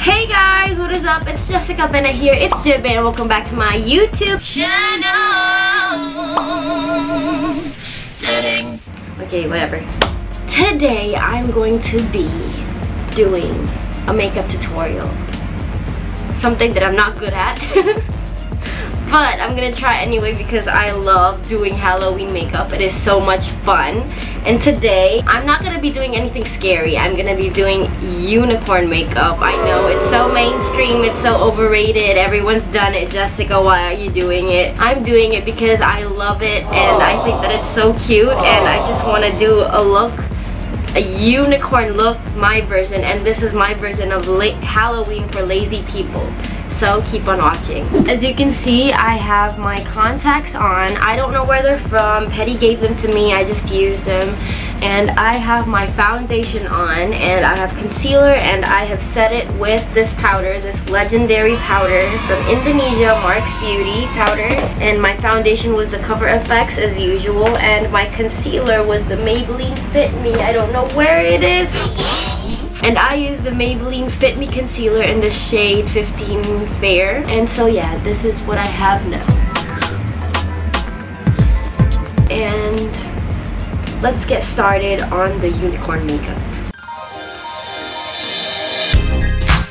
Hey guys, what is up? It's Jessica Bennett here. It's Jib and welcome back to my YouTube channel. Okay, whatever. Today I'm going to be doing a makeup tutorial. Something that I'm not good at. But I'm gonna try anyway because I love doing Halloween makeup. It is so much fun. And today, I'm not gonna be doing anything scary. I'm gonna be doing unicorn makeup. I know, it's so mainstream, it's so overrated. Everyone's done it. Jessica, why are you doing it? I'm doing it because I love it and I think that it's so cute and I just wanna do a look, a unicorn look, my version. And this is my version of Halloween for lazy people. So keep on watching. As you can see, I have my contacts on. I don't know where they're from. Petty gave them to me. I just used them. And I have my foundation on, and I have concealer, and I have set it with this powder, this legendary powder from Indonesia, Mark's Beauty powder. And my foundation was the Cover FX as usual, and my concealer was the Maybelline Fit Me. I don't know where it is. And I use the Maybelline Fit Me Concealer in the shade 15 Fair. And so yeah, this is what I have now. And let's get started on the unicorn makeup.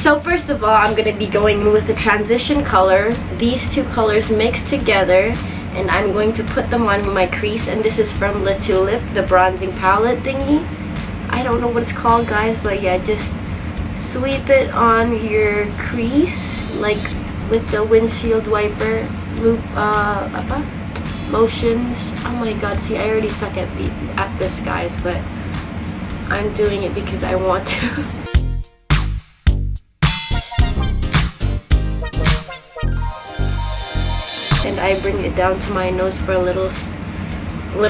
So first of all, I'm going to be going in with the transition color. These two colors mixed together. And I'm going to put them on my crease. And this is from Le Tulip, the bronzing palette thingy. I don't know what it's called, guys, but yeah, just sweep it on your crease like with the windshield wiper loop motions. Oh my god, see, I already suck at this, guys, but I'm doing it because I want to. And I bring it down to my nose for a little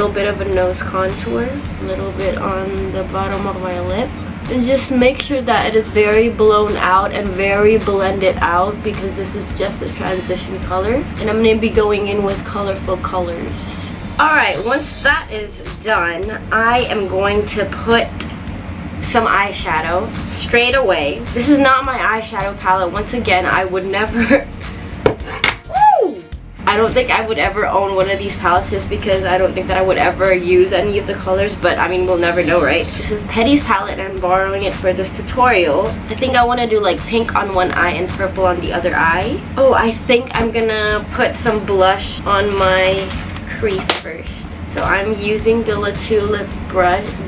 bit of a nose contour, a little bit on the bottom of my lip, and just make sure that it is very blown out and very blended out because this is just a transition color. And I'm going to be going in with colorful colors. Alright, once that is done, I am going to put some eyeshadow straight away. This is not my eyeshadow palette. Once again, I would never I don't think I would ever own one of these palettes just because I don't think that I would ever use any of the colors, but I mean, we'll never know, right? This is Petty's palette and I'm borrowing it for this tutorial. I think I want to do like pink on one eye and purple on the other eye. Oh, I think I'm gonna put some blush on my crease first. So I'm using the Le Tulip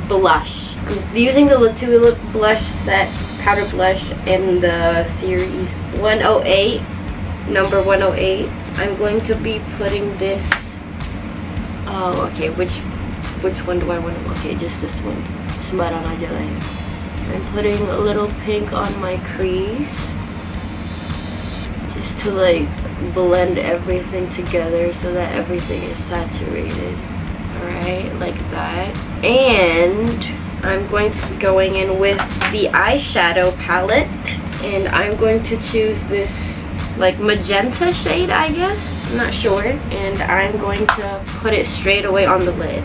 blush. I'm using the Le Tulip blush set, powder blush in the series 108, number 108. I'm going to be putting this, oh okay, which one do I want to, okay, just this one. Sembarang aja lah ya. I'm putting a little pink on my crease, just to like blend everything together so that everything is saturated. Alright, like that. And I'm going to be going in with the eyeshadow palette, and I'm going to choose this like magenta shade, I guess, I'm not sure, and I'm going to put it straight away on the lid.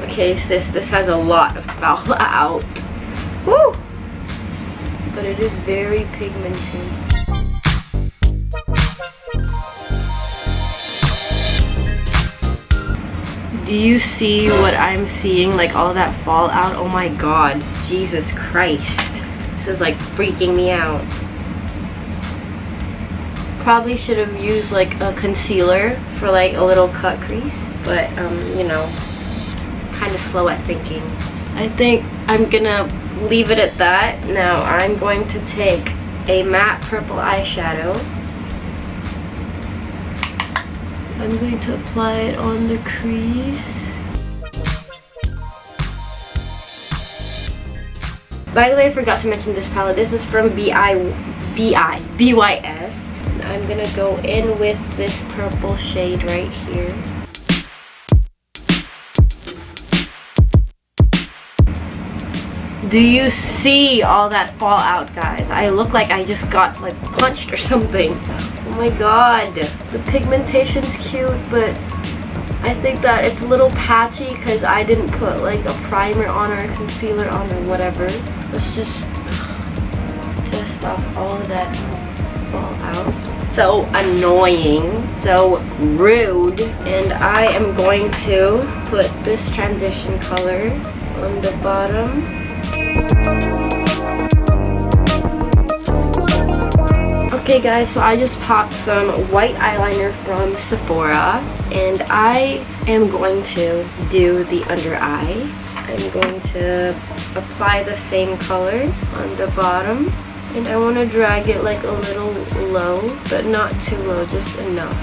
Okay, sis, this has a lot of fallout. Woo! But it is very pigmented. Do you see what I'm seeing? Like all that fallout? Oh my god, Jesus Christ. This is like freaking me out. Probably should have used like a concealer for like a little cut crease, but you know, kind of slow at thinking. I think I'm gonna leave it at that. Now I'm going to take a matte purple eyeshadow. I'm going to apply it on the crease. By the way, I forgot to mention this palette. This is from BYS. I'm gonna go in with this purple shade right here. Do you see all that fallout, guys? I look like I just got like punched or something. Oh my god. The pigmentation's cute, but I think that it's a little patchy because I didn't put like a primer on or a concealer on or whatever. Let's just dust off all of that all out. So annoying, so rude. And I am going to put this transition color on the bottom. Okay guys, so I just popped some white eyeliner from Sephora, and I am going to do the under eye. I'm going to apply the same color on the bottom, and I want to drag it like a little low, but not too low, just enough.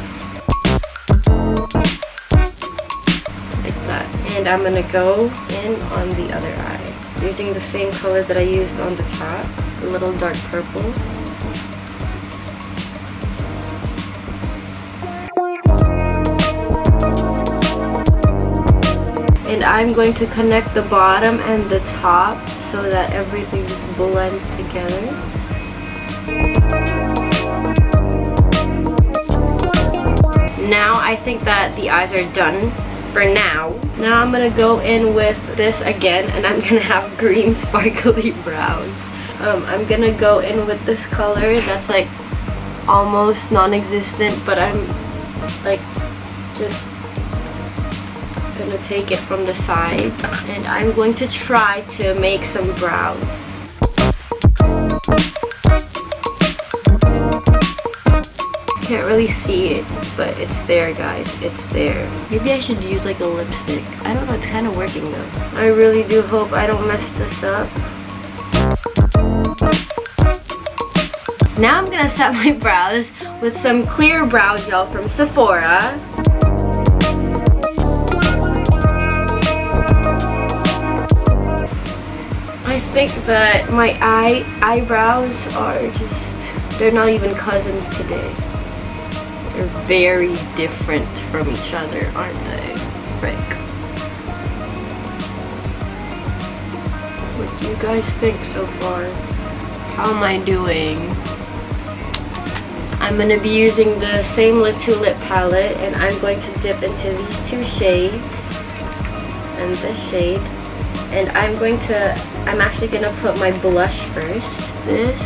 Like that. And I'm going to go in on the other eye, using the same color that I used on the top, a little dark purple. And I'm going to connect the bottom and the top so that everything just blends together. Now I think that the eyes are done for now. Now I'm gonna go in with this again, and I'm gonna have green sparkly brows. I'm gonna go in with this color that's like almost non-existent, but I'm like just gonna take it from the sides, and I'm going to try to make some brows. Can't really see it, but it's there guys, it's there. Maybe I should use like a lipstick. I don't know, it's kind of working though. I really do hope I don't mess this up. Now I'm gonna set my brows with some clear brow gel from Sephora. I think that my eyebrows are just, they're not even cousins today. They're very different from each other, aren't they? Frick. What do you guys think so far? How am I doing? I'm going to be using the same Lit 2 lip palette, and I'm going to dip into these two shades and this shade. And I'm actually going to put my blush first. This,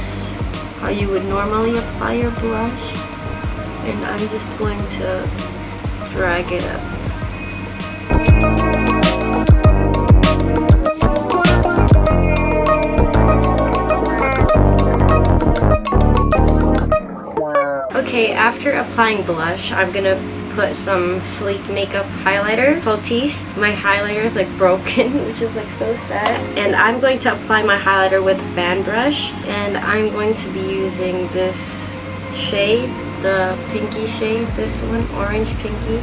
how you would normally apply your blush. And I'm just going to drag it up. Okay, after applying blush, I'm going to put some Sleek makeup highlighter, Saltese. My highlighter is like broken, which is like so sad. And I'm going to apply my highlighter with a fan brush, and I'm going to be using this shade, the pinky shade, this one, orange pinky.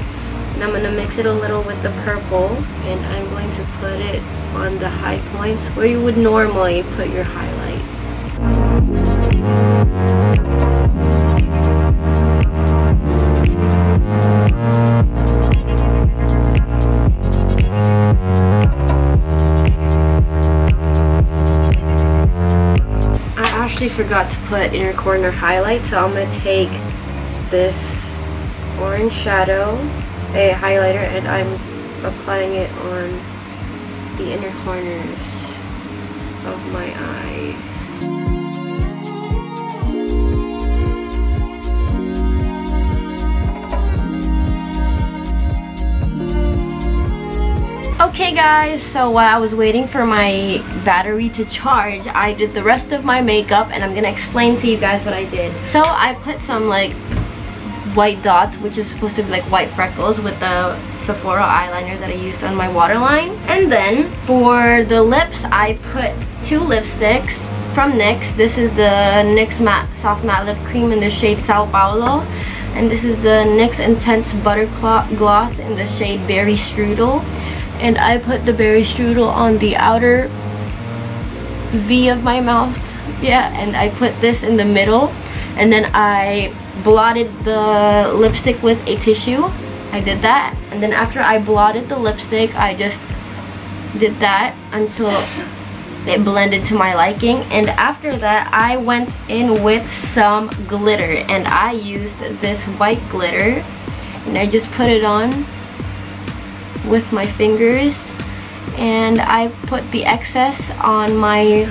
And I'm going to mix it a little with the purple, and I'm going to put it on the high points where you would normally put your highlight. I forgot to put inner corner highlight, so I'm going to take this orange shadow, a highlighter, and I'm applying it on the inner corners of my eye. Okay guys, so while I was waiting for my battery to charge, I did the rest of my makeup, and I'm gonna explain to you guys what I did. So I put some like white dots, which is supposed to be like white freckles, with the Sephora eyeliner that I used on my waterline. And then for the lips, I put two lipsticks from NYX. This is the NYX Matte Soft Matte Lip Cream in the shade Sao Paulo, and this is the NYX Intense Butter Gloss in the shade Berry Strudel. And I put the berry strudel on the outer V of my mouth. Yeah, and I put this in the middle. And then I blotted the lipstick with a tissue. I did that. And then after I blotted the lipstick, I just did that until it blended to my liking. And after that, I went in with some glitter. And I used this white glitter. And I just put it on with my fingers, and I put the excess on my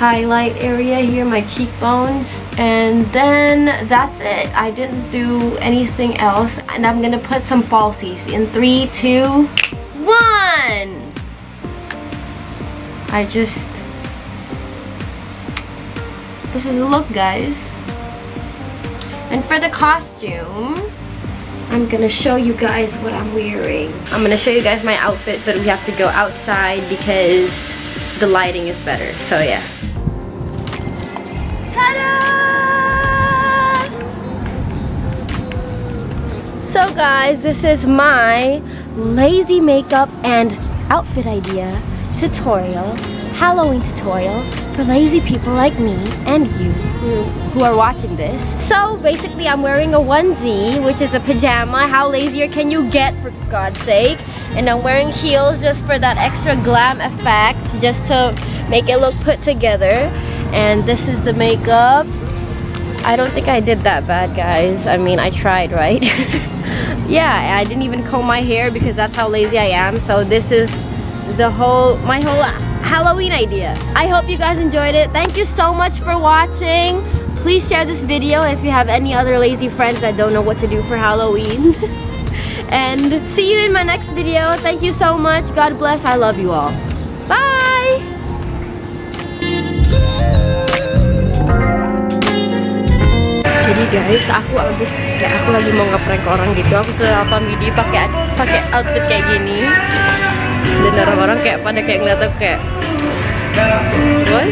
highlight area here, my cheekbones, and then that's it. I didn't do anything else, and I'm gonna put some falsies in 3, 2, 1. This is the look, guys. And for the costume, I'm gonna show you guys what I'm wearing. I'm gonna show you guys my outfit, but we have to go outside because the lighting is better. So yeah. Ta-da! So guys, this is my lazy makeup and outfit idea tutorial, Halloween tutorial for lazy people like me and you who are watching this. So basically I'm wearing a onesie, which is a pajama. How lazier can you get, for God's sake? And I'm wearing heels just for that extra glam effect, just to make it look put together. And this is the makeup. I don't think I did that bad, guys. I mean, I tried, right? Yeah, I didn't even comb my hair because that's how lazy I am. So this is my whole Halloween idea. I hope you guys enjoyed it. Thank you so much for watching. Please share this video if you have any other lazy friends that don't know what to do for Halloween. And see you in my next video. Thank you so much. God bless. I love you all. Bye! Jadi guys, aku lagi mau ngeprank orang gitu. Aku telepon Widi pakai outfit kayak gini. Dan orang-orang pada ngeliat aku kayak what?